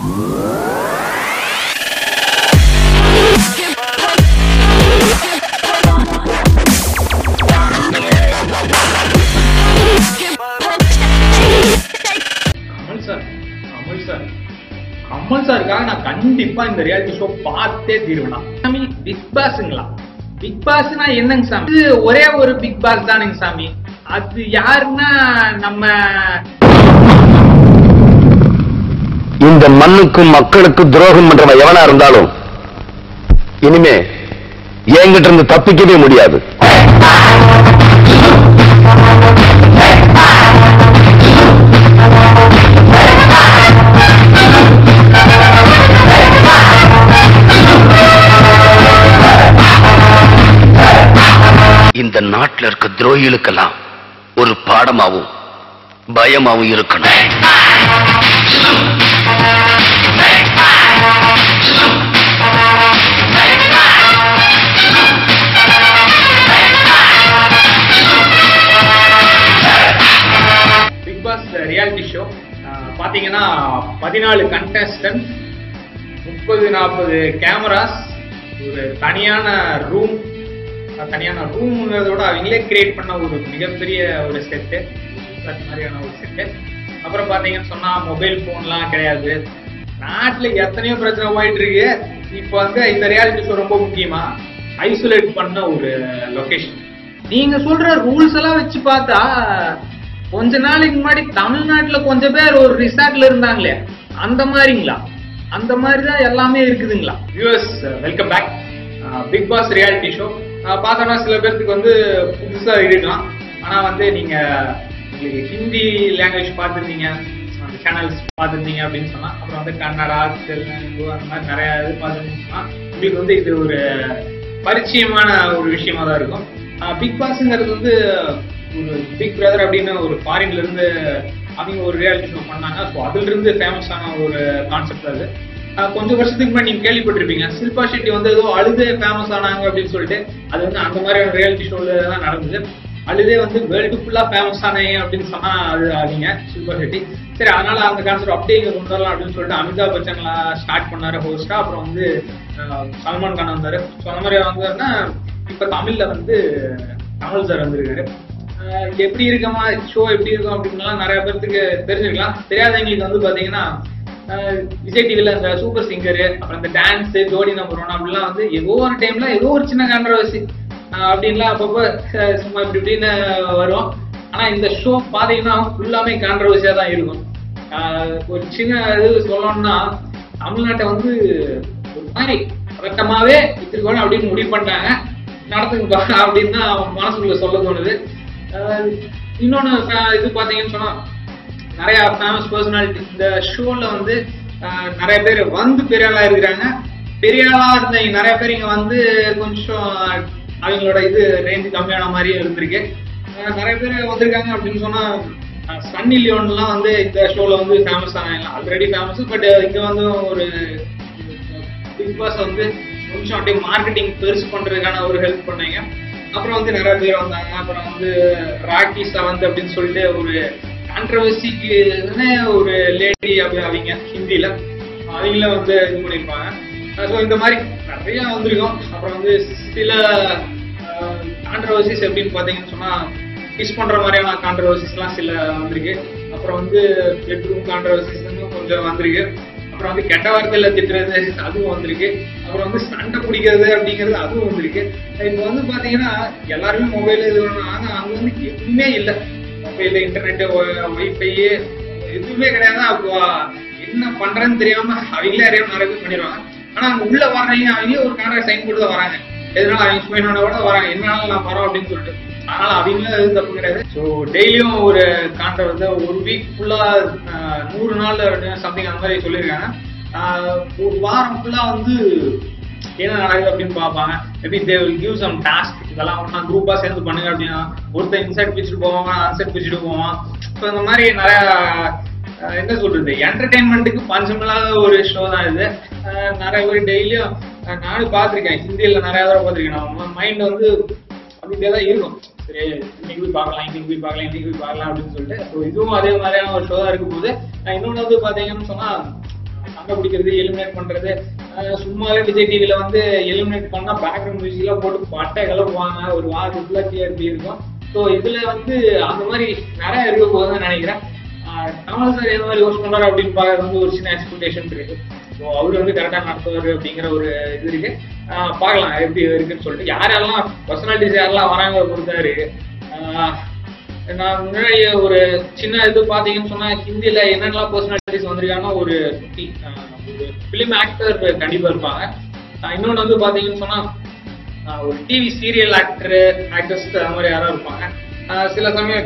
கமல் சாருக்காக நான் கண்டிப்பா இந்த ரியாலிட்டி ஷோ பார்த்தே தீருவேன். சாமி பிக் பாஸ்ங்களா? பிக் பாஸ்னா என்னங்க சாமி? இது ஒரே ஒரு பிக் பாஸ் தானுங்க சாமி. அது யாருன்னா நம்ம இந்த மண்ணுக்கும் மக்களுக்கு துரோகம் பண்றவன் எவனா இருந்தாலும் இனிமே என்கிட்ட இருந்து தப்பிக்கவே முடியாது. இந்த நாட்டில் இருக்க துரோகிகளுக்கெல்லாம் ஒரு பாடமாவும் பயமாவும் இருக்கணும். பிக் பாஸ் ரியாலிட்டி ஷோ பாத்தீங்கன்னா 14 கண்டஸ்டன்ட், 30-40 கேமராஸ், ஒரு தனியான ரூம்ங்கிறதோட அவங்களே கிரியேட் பண்ண ஒரு மிகப்பெரிய ஒரு செட்டு மாதிரியான ஒரு செட்டு. அப்புறம் பாத்தீங்கன்னு சொன்னா மொபைல் போன்லாம் கிடையாது. நாட்டுல எத்தனையோ பிரச்சனை போயிட்டு இருக்கு. இப்ப வந்து இந்த ரியாலிட்டி ஷோ ரொம்ப முக்கியமா ஐசோலேட் பண்ண ஒரு லொகேஷன். நீங்க சொல்ற ரூல்ஸ் எல்லாம் வச்சு பார்த்தா கொஞ்ச நாளைக்கு முன்னாடி தமிழ்நாட்டுல கொஞ்சம் பேர் ஒரு ரிசார்ட்ல இருந்தாங்களே, அந்த மாதிரிங்களா? அந்த மாதிரிதான் எல்லாமே இருக்குதுங்களா? Viewers, welcome back. Bigg Boss reality show பார்த்தோம்னா சில பேருக்கு வந்து புதுசா இருக்கலாம். ஆனா வந்து நீங்க ஹிந்தி லாங்குவேஜ் பார்த்துருந்தீங்க, அந்த சேனல்ஸ் பார்த்துருந்தீங்க அப்படின்னு சொன்னா, அப்புறம் வந்து கன்னடா, தெலுங்கு, அந்த மாதிரி நிறைய இது பார்த்துருந்தீங்கன்னா உங்களுக்கு வந்து இது ஒரு பரிச்சயமான ஒரு விஷயமா தான் இருக்கும். பிக் பாஸ்ங்கிறது வந்து ஒரு பிக் பிரதர் அப்படின்னு ஒரு ஃபாரின்ல இருந்து அவங்க ஒரு ரியாலிட்டி ஷோ பண்ணாங்க. ஸோ அதுல இருந்து ஃபேமஸான ஒரு கான்செப்ட் அது. கொஞ்சம் வருஷத்துக்கு முன்னாடி நீங்க கேள்விப்பட்டிருப்பீங்க, ஷில்பா ஷெட்டி வந்து ஏதோ அழுதே ஃபேமஸ் ஆனாங்க அப்படின்னு சொல்லிட்டு. அது வந்து அந்த மாதிரியான ரியாலிட்டி ஷோல தான் நடந்தது. அழுதே வந்து வேர்ல்டு ஃபுல்லா ஃபேமஸ் ஆனீங்க அப்படின்னு சொன்னா அது ஆகிங்க ஷில்பா ஷெட்டி. சரி, அதனால அந்த கான்செப்ட் அப்படியே இங்க கொண்டு வரலாம் அப்படின்னு சொல்லிட்டு அமிதாப் பச்சன்லாம் ஸ்டார்ட் பண்ணாரு ஹோஸ்டா. அப்புறம் வந்து சல்மான் கான் வந்தாரு. ஸோ அந்த மாதிரி வந்தாருன்னா இப்ப தமிழ்ல வந்து கமல் சார் வந்திருக்காரு. எப்படி இருக்கமா ஷோ எப்படி இருக்கும் அப்படின்லாம் நிறைய பேருக்கு தெரிஞ்சிருக்கலாம். தெரியாதவங்களுக்கு வந்து பாத்தீங்கன்னா விஜய் டிவில அந்த சூப்பர் சிங்கரு, அப்புறம் இந்த டான்ஸ், ஜோடி நம்பர் 1 அப்படிலாம் வந்து ஏதோ ஒரு டைம்ல ஏதோ ஒரு சின்ன கான்ட்ரோவர்சி அப்படின்லாம் அப்பப்போ சும்மா இப்படி இப்படின்னு வரும். ஆனா இந்த ஷோ பாத்தீங்கன்னா ஃபுல்லாமே கான்ட்ரோவர்சியா தான் இருக்கும். ஒரு சின்ன இது சொல்லணும்னா, தமிழ்நாட்டை வந்து ஒரு மாதிரி பதட்டமாவே வச்சிருக்கணும் அப்படின்னு முடிவு பண்ணிட்டாங்க. நடத்துங்க அப்படின்னு தான் மனசுக்குள்ள சொல்ல தோணுது. இன்னொன்னு இது பாத்தீங்கன்னு சொன்னா, நிறைய ஃபேமஸ் பர்சனாலிட்டி இந்த ஷோல வந்து நிறைய பேர் வந்து பெரிய ஆளா இருக்கிறாங்க. பெரிய ஆளா இருந்த நிறைய பேர் இங்க வந்து கொஞ்சம் அவங்களோட இது ரேஞ்சு கம்மியான மாதிரியும் இருந்திருக்கு. நிறைய பேர் வந்திருக்காங்க அப்படின்னு சொன்னா, சன்னி லியோன்லாம் வந்து இந்த ஷோல வந்து ஃபேமஸ் ஆனாங்க. ஆல்ரெடி ஃபேமஸ், பட் இங்க வந்து ஒரு பிக் பாஸ் வந்து கொஞ்சம் அப்படியே மார்க்கெட்டிங் பெருசு பண்றதுக்கான ஒரு ஹெல்ப் பண்ணாங்க. அப்புறம் வந்து நிறைய பேர் வந்தாங்க. அப்புறம் வந்து ராக்கி சவந்த் அப்படின்னு சொல்லிட்டு ஒரு கான்ட்ரவர்சிக்கு ஒரு லேடி அவங்க ஹிந்தியில அவங்கள வந்து இது பண்ணிருப்பாங்க. ஸோ இந்த மாதிரி நிறைய வந்திருக்கும். அப்புறம் வந்து சில கான்ட்ரவர்சிஸ் எப்படின்னு பாத்தீங்கன்னு சொன்னா, கிஸ் பண்ற மாதிரியான கான்ட்ரவர்சிஸ் எல்லாம் சில வந்திருக்கு. அப்புறம் வந்து பெட்ரூம் கான்ட்ரவர்சிஸ் கொஞ்சம் வந்திருக்கு. அப்புறம் வந்து கெட்ட வார்த்தையில திட்டுறது அதுவும் வந்திருக்கு. அப்புறம் வந்து சண்டை பிடிக்கிறது அப்படிங்கிறது அதுவும் வந்திருக்கு. இப்போ வந்து பாத்தீங்கன்னா எல்லாருமே மொபைல் இது ஆனா அங்க வந்து எதுவுமே இல்லை. மொபைல், இன்டர்நெட், வைஃபை எதுவுமே கிடையாது. அப்போ என்ன பண்றேன்னு தெரியாம அவங்களே அறியாம நிறைய பேர் பண்ணிடுவாங்க. ஆனா அங்க உள்ள வர்றவங்க அவங்க ஒரு கான்ட்ராக்ட் சைன் போட்டு தான் வராங்க. எதனால அவங்க சுமையோட கூட வராங்க, என்னாலும் நான் வரோம் அப்படின்னு சொல்லிட்டு. அதனால அவங்க எதுவும் தப்பு கிடையாது. ஸோ டெய்லியும் ஒரு கான்ட்ராக்ட் வந்து ஒரு வீக் ஃபுல்லா 100 நாள் சம்திங் அந்த மாதிரி சொல்லியிருக்காங்க. ஒரு வாரம் ஃபுல்லா வந்து என்ன நடக்குது அப்படின்னு பார்ப்பாங்க. Maybe they will give some task. இதெல்லாம் ஒன்றா குரூப்பா சேர்ந்து பண்ணுங்க அப்படின்னா ஒருத்தர் இன்சைட் பிடிச்சிட்டு போவாங்க, அன்சைட் பிடிச்சிட்டு போவான். ஸோ இந்த மாதிரி நிறைய என்ன சொல்றது, என்டர்டைன்மெண்ட்டுக்கு பஞ்சமில்லாத ஒரு ஷோ தான் இது. நிறைய பேர் டெய்லியும் நானும் பார்த்துருக்கேன், ஹிந்தியில நிறைய தடவை பார்த்துருக்கேன். நம்ம மைண்ட் வந்து அப்படியே தான் இருக்கும். சரி, இன்னைக்கு போய் பார்க்கலாம், இன்னைக்கு போய் பார்க்கலாம், இன்னைக்கு போய் பார்க்கலாம் அப்படின்னு சொல்லிட்டு. ஸோ இதுவும் அதே மாதிரியான ஒரு ஷோ தான் இருக்கும் போது இன்னொன்று வந்து பார்த்தீங்கன்னு சொன்னா, சண்டை பிடிக்கிறது, எலிமினேட் பண்றது, சும்மாவே விஜய் டிவில வந்து எலிமினேட் பண்ணா பேக்ரவுண்ட் மியூசிக்லாம் போட்டு பட்டை கிளப்புவாங்க, ஒரு வாரம் ஃபுல்லா டிஆர்பி இருக்கும். ஸோ இதுல வந்து அந்த மாதிரி நிறைய இருக்க போகுதுன்னு நினைக்கிறேன். கமல் சார் எந்த மாதிரி யோசிச்சு பண்றாரு அப்படின்னு பார்க்கறது வந்து ஒரு சின்ன எக்ஸ்பெக்டேஷன் இருக்கு. ஸோ அவரு வந்து கரெக்டா நடத்துவாரு அப்படிங்கிற ஒரு இது இருக்கு. பார்க்கலாம் எப்படி இருக்குன்னு சொல்லிட்டு. யாரெல்லாம் பர்சனாலிட்டிஸ் யாரெல்லாம் வராங்க பொறுத்தாரு. நான் முன்னாடி ஒரு சின்ன இது பாத்தீங்கன்னு சொன்னா ஹிந்தியில என்னென்னலாம் பர்சனாலிட்டிஸ் வந்திருக்காங்கன்னா ஒரு பிலிம் ஆக்டர் கண்டிப்பா இருப்பாங்க. இன்னொன்னு வந்து பாத்தீங்கன்னு சொன்னா ஒரு டிவி சீரியல் ஆக்டர்ஸ் அந்த மாதிரி யாராவது இருப்பாங்க. சில சமயம்